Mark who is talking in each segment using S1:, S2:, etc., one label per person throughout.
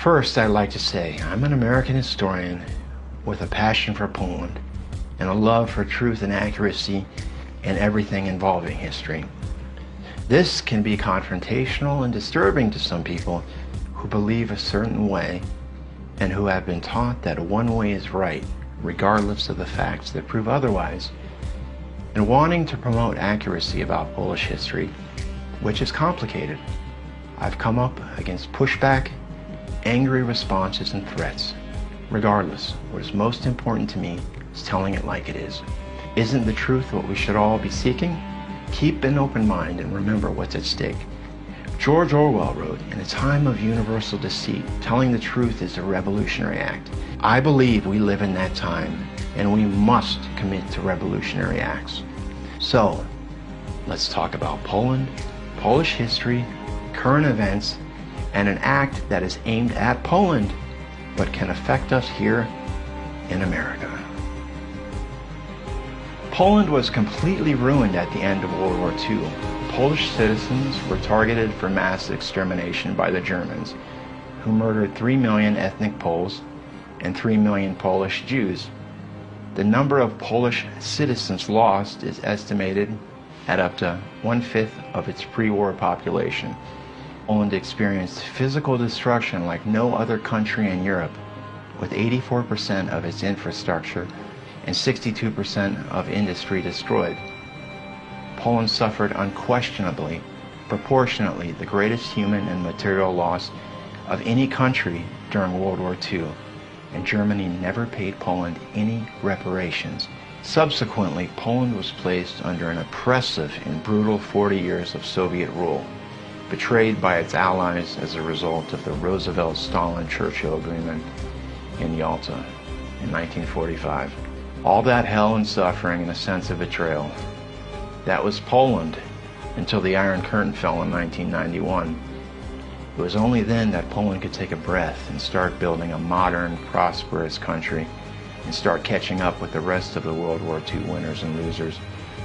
S1: First, I'd like to say I'm an American historian with a passion for Poland and a love for truth and accuracy in everything involving history. This can be confrontational and disturbing to some people who believe a certain way and who have been taught that one way is right, regardless of the facts that prove otherwise. In wanting to promote accuracy about Polish history, which is complicated, I've come up against pushback, angry responses, and threats. Regardless, what is most important to me is telling it like it is. Isn't the truth what we should all be seeking? Keep an open mind and remember what's at stake. George Orwell wrote, "In a time of universal deceit, telling the truth is a revolutionary act." I believe we live in that time, and we must commit to revolutionary acts. So, let's talk about Poland, Polish history, current events, and an act that is aimed at Poland, but can affect us here in America. Poland was completely ruined at the end of World War II. Polish citizens were targeted for mass extermination by the Germans, who murdered 3 million ethnic Poles and 3 million Polish Jews. The number of Polish citizens lost is estimated at up to 1/5 of its pre-war population. Poland experienced physical destruction like no other country in Europe, with 84% of its infrastructure and 62% of industry destroyed. Poland suffered unquestionably, proportionately, the greatest human and material loss of any country during World War II, and Germany never paid Poland any reparations. Subsequently, Poland was placed under an oppressive and brutal 40 years of Soviet rule, betrayed by its allies as a result of the Roosevelt-Stalin-Churchill Agreement in Yalta in 1945. All that hell and suffering and a sense of betrayal. That was Poland until the Iron Curtain fell in 1991. It was only then that Poland could take a breath and start building a modern, prosperous country and start catching up with the rest of the World War II winners and losers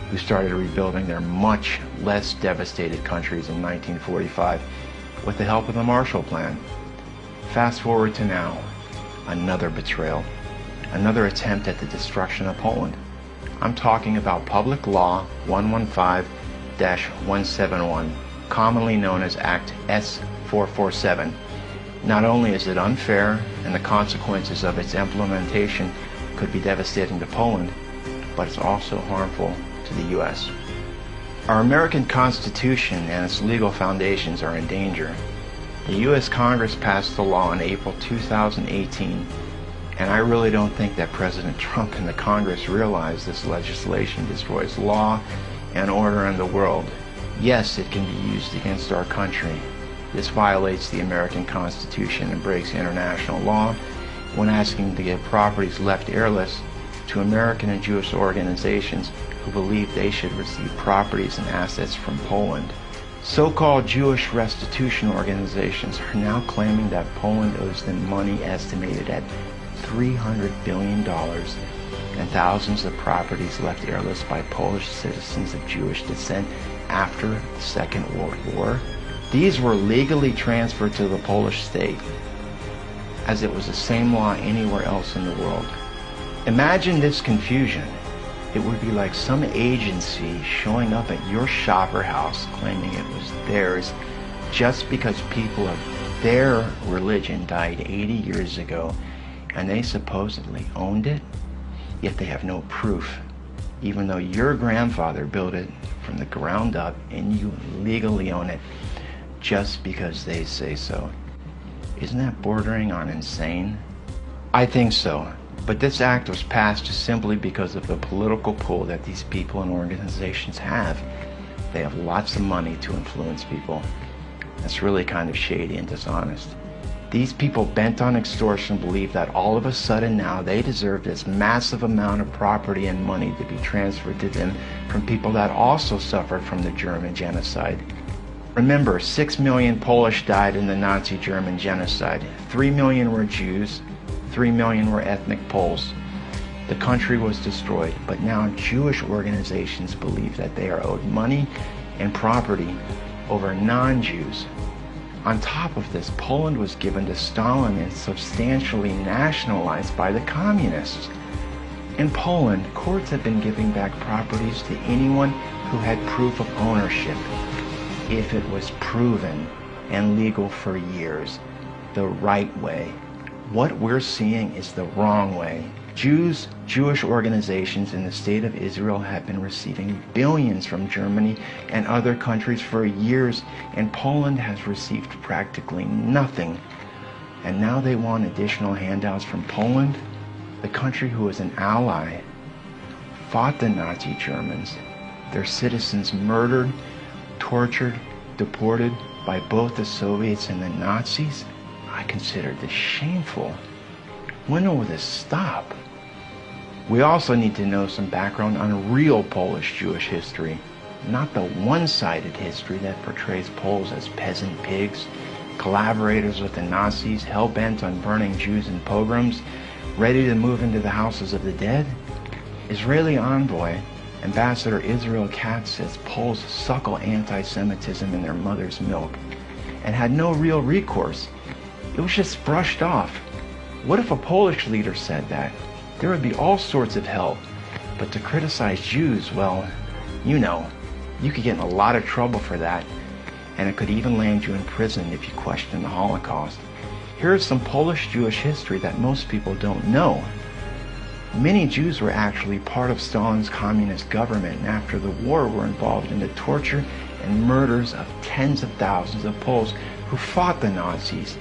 S1: who started rebuilding their much less devastated countries in 1945 with the help of the Marshall Plan. Fast forward to now, another betrayal, another attempt at the destruction of Poland. I'm talking about Public Law 115-171, commonly known as Act S-447. Not only is it unfair, and the consequences of its implementation could be devastating to Poland, but it's also harmful to the U.S. Our American Constitution and its legal foundations are in danger. The U.S. Congress passed the law in April 2018, and I really don't think that President Trump and the Congress realize this legislation destroys law and order in the world. Yes, it can be used against our country. This violates the American Constitution and breaks international law when asking to give properties left heirless to American and Jewish organizations who believe they should receive properties and assets from Poland. So-called Jewish restitution organizations are now claiming that Poland owes them money estimated at $300 billion and thousands of properties left heirless by Polish citizens of Jewish descent after the Second World War. These were legally transferred to the Polish state, as it was the same law anywhere else in the world. Imagine this confusion. It would be like some agency showing up at your shopper house claiming it was theirs just because people of their religion died 80 years ago and they supposedly owned it, yet they have no proof, even though your grandfather built it from the ground up and you legally own it just because they say so. Isn't that bordering on insane? I think so, but this act was passed simply because of the political pull that these people and organizations have. They have lots of money to influence people. That's really kind of shady and dishonest. These people bent on extortion believe that all of a sudden now they deserve this massive amount of property and money to be transferred to them from people that also suffered from the German genocide. Remember, 6 million Polish died in the Nazi German genocide. 3 million were Jews, 3 million were ethnic Poles. The country was destroyed, but now Jewish organizations believe that they are owed money and property over non-Jews. On top of this, Poland was given to Stalin and substantially nationalized by the communists. In Poland, courts have been giving back properties to anyone who had proof of ownership, if it was proven and legal for years, the right way. What we're seeing is the wrong way. Jewish organizations in the state of Israel have been receiving billions from Germany and other countries for years, and Poland has received practically nothing. And now they want additional handouts from Poland, the country who was an ally, fought the Nazi Germans, their citizens murdered, tortured, deported by both the Soviets and the Nazis. I consider this shameful. When will this stop? We also need to know some background on real Polish Jewish history, not the one-sided history that portrays Poles as peasant pigs, collaborators with the Nazis, hell-bent on burning Jews in pogroms, ready to move into the houses of the dead. Israeli envoy, Ambassador Israel Katz, says Poles suckle anti-Semitism in their mother's milk and had no real recourse. It was just brushed off. What if a Polish leader said that? There would be all sorts of hell. But to criticize Jews, well, you could get in a lot of trouble for that, and it could even land you in prison if you question the Holocaust. Here is some Polish Jewish history that most people don't know. Many Jews were actually part of Stalin's communist government, and after the war were involved in the torture and murders of tens of thousands of Poles who fought the Nazis.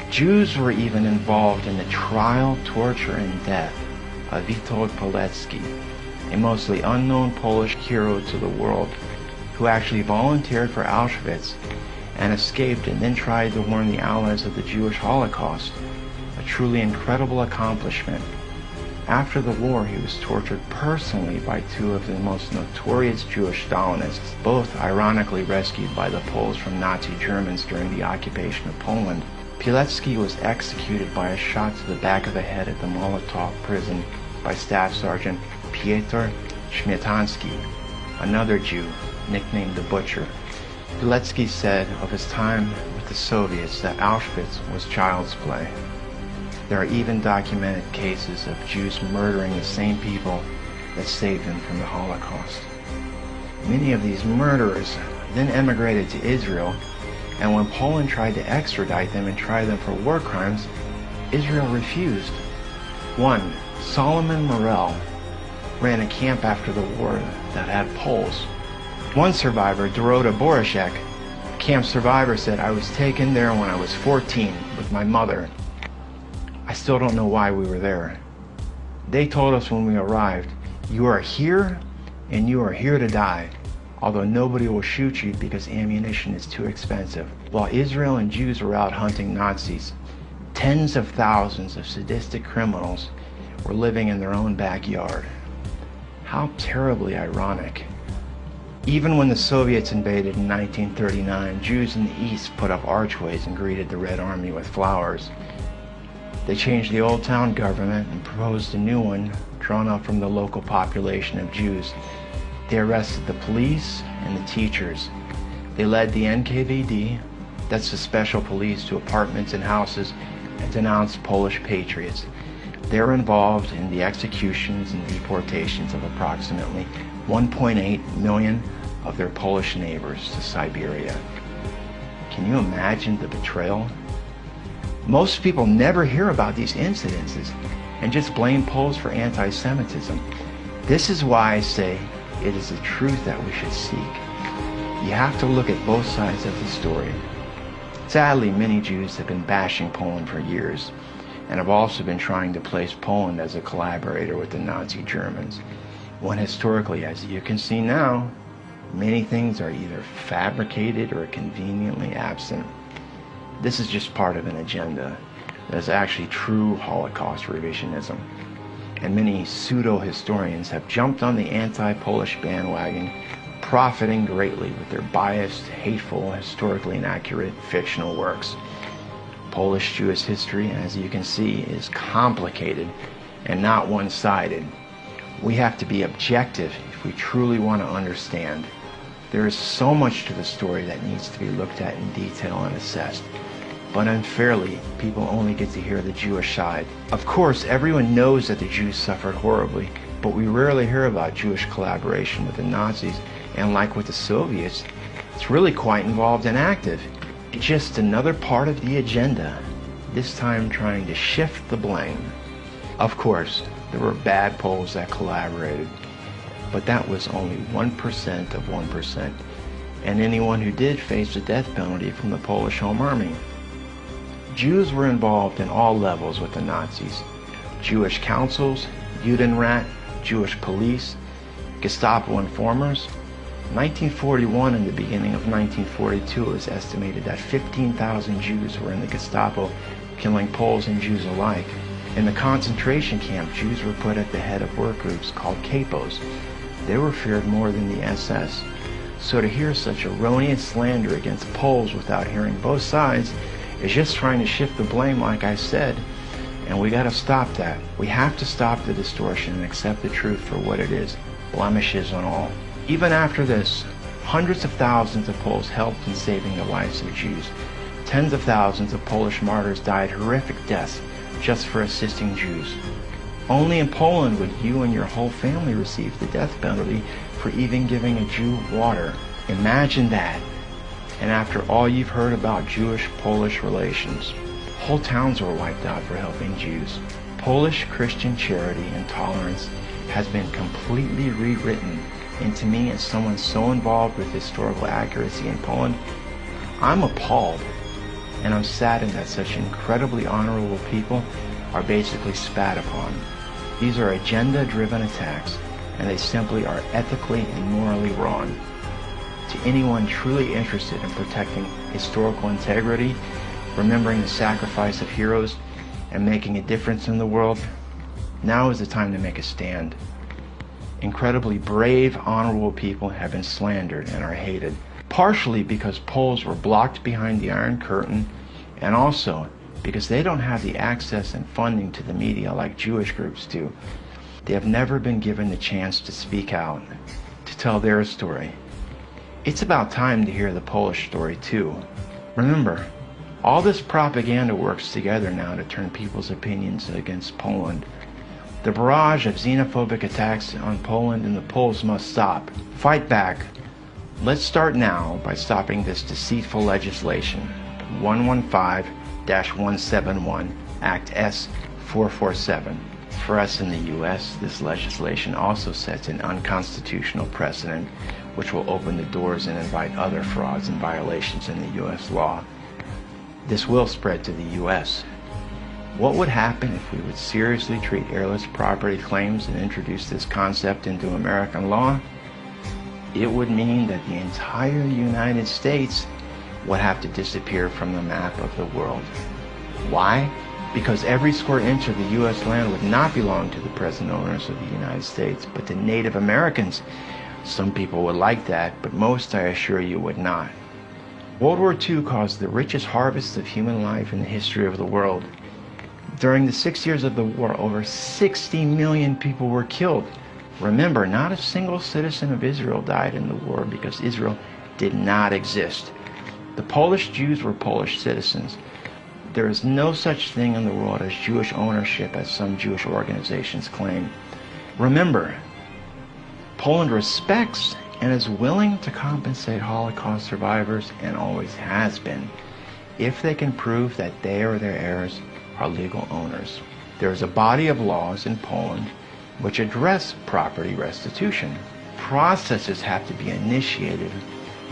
S1: Jews were even involved in the trial, torture, and death of Witold Pilecki, a mostly unknown Polish hero to the world, who actually volunteered for Auschwitz and escaped and then tried to warn the Allies of the Jewish Holocaust, a truly incredible accomplishment. After the war, he was tortured personally by two of the most notorious Jewish Stalinists, both ironically rescued by the Poles from Nazi Germans during the occupation of Poland. Pilecki was executed by a shot to the back of the head at the Molotov prison by Staff Sergeant Piotr Śmietański, another Jew, nicknamed the Butcher. Pilecki said of his time with the Soviets that Auschwitz was child's play. There are even documented cases of Jews murdering the same people that saved them from the Holocaust. Many of these murderers then emigrated to Israel, and when Poland tried to extradite them and try them for war crimes, Israel refused. 1. Solomon Morel ran a camp after the war that had Poles. One survivor, Dorota Borashek, a camp survivor, said, "I was taken there when I was 14 with my mother. I still don't know why we were there. They told us when we arrived, you are here and you are here to die, although nobody will shoot you because ammunition is too expensive." While Israel and Jews were out hunting Nazis, tens of thousands of sadistic criminals were living in their own backyard. How terribly ironic. Even when the Soviets invaded in 1939, Jews in the East put up archways and greeted the Red Army with flowers. They changed the old town government and proposed a new one drawn up from the local population of Jews. They arrested the police and the teachers. They led the NKVD, that's the special police, to apartments and houses and denounced Polish patriots. They were involved in the executions and deportations of approximately 1.8 million of their Polish neighbors to Siberia. Can you imagine the betrayal? Most people never hear about these incidences and just blame Poles for anti-Semitism. This is why I say it is the truth that we should seek. You have to look at both sides of the story. Sadly, many Jews have been bashing Poland for years and have also been trying to place Poland as a collaborator with the Nazi Germans, when historically, as you can see now, many things are either fabricated or conveniently absent. This is just part of an agenda that is actually true Holocaust revisionism, and many pseudo-historians have jumped on the anti-Polish bandwagon, profiting greatly with their biased, hateful, historically inaccurate fictional works. Polish Jewish history, as you can see, is complicated and not one-sided. We have to be objective if we truly want to understand. There is so much to the story that needs to be looked at in detail and assessed. But unfairly, people only get to hear the Jewish side. Of course, everyone knows that the Jews suffered horribly, but we rarely hear about Jewish collaboration with the Nazis, and like with the Soviets, it's really quite involved and active. It's just another part of the agenda, this time trying to shift the blame. Of course, there were bad Poles that collaborated, but that was only 1% of 1%, and anyone who did face the death penalty from the Polish Home Army. Jews were involved in all levels with the Nazis. Jewish councils, Judenrat, Jewish police, Gestapo informers. 1941 and the beginning of 1942, it was estimated that 15,000 Jews were in the Gestapo, killing Poles and Jews alike. In the concentration camp, Jews were put at the head of work groups called capos. They were feared more than the SS. So to hear such erroneous slander against Poles without hearing both sides is just trying to shift the blame, like I said, and we got to stop that. We have to stop the distortion and accept the truth for what it is, blemishes and all. Even after this, hundreds of thousands of Poles helped in saving the lives of Jews. Tens of thousands of Polish martyrs died horrific deaths just for assisting Jews. Only in Poland would you and your whole family receive the death penalty for even giving a Jew water. Imagine that. And after all you've heard about Jewish-Polish relations, whole towns were wiped out for helping Jews. Polish Christian charity and tolerance has been completely rewritten. And to me, as someone so involved with historical accuracy in Poland, I'm appalled. And I'm saddened that such incredibly honorable people are basically spat upon. These are agenda-driven attacks, and they simply are ethically and morally wrong. To anyone truly interested in protecting historical integrity, remembering the sacrifice of heroes, and making a difference in the world, now is the time to make a stand. Incredibly brave, honorable people have been slandered and are hated, partially because Poles were blocked behind the Iron Curtain, and also because they don't have the access and funding to the media like Jewish groups do. They have never been given the chance to speak out, to tell their story. It's about time to hear the Polish story too. Remember, all this propaganda works together now to turn people's opinions against Poland. The barrage of xenophobic attacks on Poland and the Poles must stop. Fight back. Let's start now by stopping this deceitful legislation. 115-171, Act S 447. For us in the U.S., this legislation also sets an unconstitutional precedent which will open the doors and invite other frauds and violations in the U.S. law. This will spread to the U.S. What would happen if we would seriously treat heirless property claims and introduce this concept into American law? It would mean that the entire United States would have to disappear from the map of the world. Why? Because every square inch of the U.S. land would not belong to the present owners of the United States, but to Native Americans. Some people would like that, but most, I assure you, would not. World War II caused the richest harvest of human life in the history of the world. During the 6 years of the war, over 60 million people were killed. Remember, not a single citizen of Israel died in the war because Israel did not exist. The Polish Jews were Polish citizens. There is no such thing in the world as Jewish ownership, as some Jewish organizations claim. Remember, Poland respects and is willing to compensate Holocaust survivors, and always has been, if they can prove that they or their heirs are legal owners. There is a body of laws in Poland which address property restitution. Processes have to be initiated,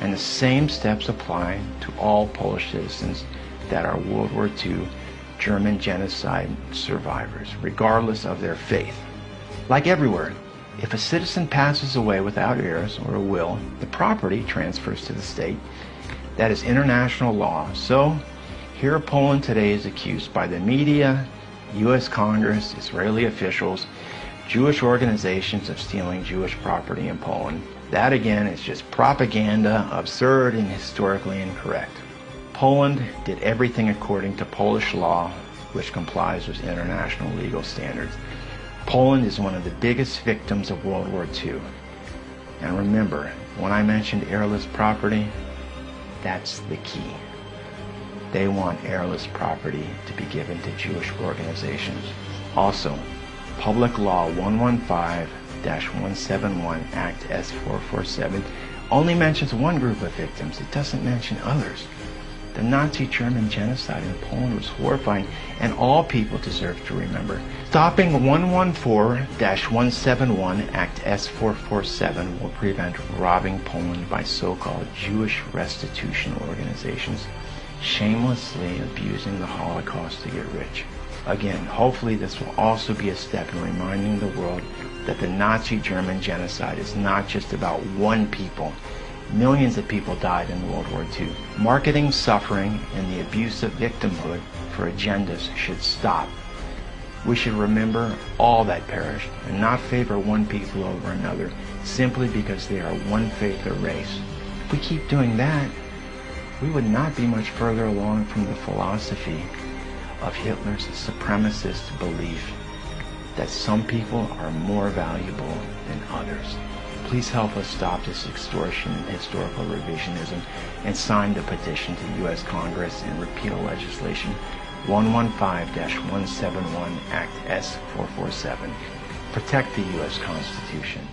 S1: and the same steps apply to all Polish citizens that are World War II German genocide survivors, regardless of their faith. Like everywhere, if a citizen passes away without heirs or a will, the property transfers to the state. That is international law. So, here Poland today is accused by the media, U.S. Congress, Israeli officials, Jewish organizations of stealing Jewish property in Poland. That again is just propaganda, absurd and historically incorrect. Poland did everything according to Polish law, which complies with international legal standards. Poland is one of the biggest victims of World War II. And remember, when I mentioned heirless property, that's the key. They want heirless property to be given to Jewish organizations. Also, Public Law 115-171 Act S447 only mentions one group of victims. It doesn't mention others. The Nazi German genocide in Poland was horrifying, and all people deserve to remember. Stopping 114-171 Act S447 will prevent robbing Poland by so-called Jewish restitution organizations shamelessly abusing the Holocaust to get rich. Again, hopefully this will also be a step in reminding the world that the Nazi German genocide is not just about one people. Millions of people died in World War II. Marketing suffering and the abuse of victimhood for agendas should stop. We should remember all that perished and not favor one people over another simply because they are one faith or race. If we keep doing that, we would not be much further along from the philosophy of Hitler's supremacist belief that some people are more valuable than others. Please help us stop this extortion and historical revisionism and sign the petition to U.S. Congress and repeal legislation 115-171 Act S447. Protect the U.S. Constitution.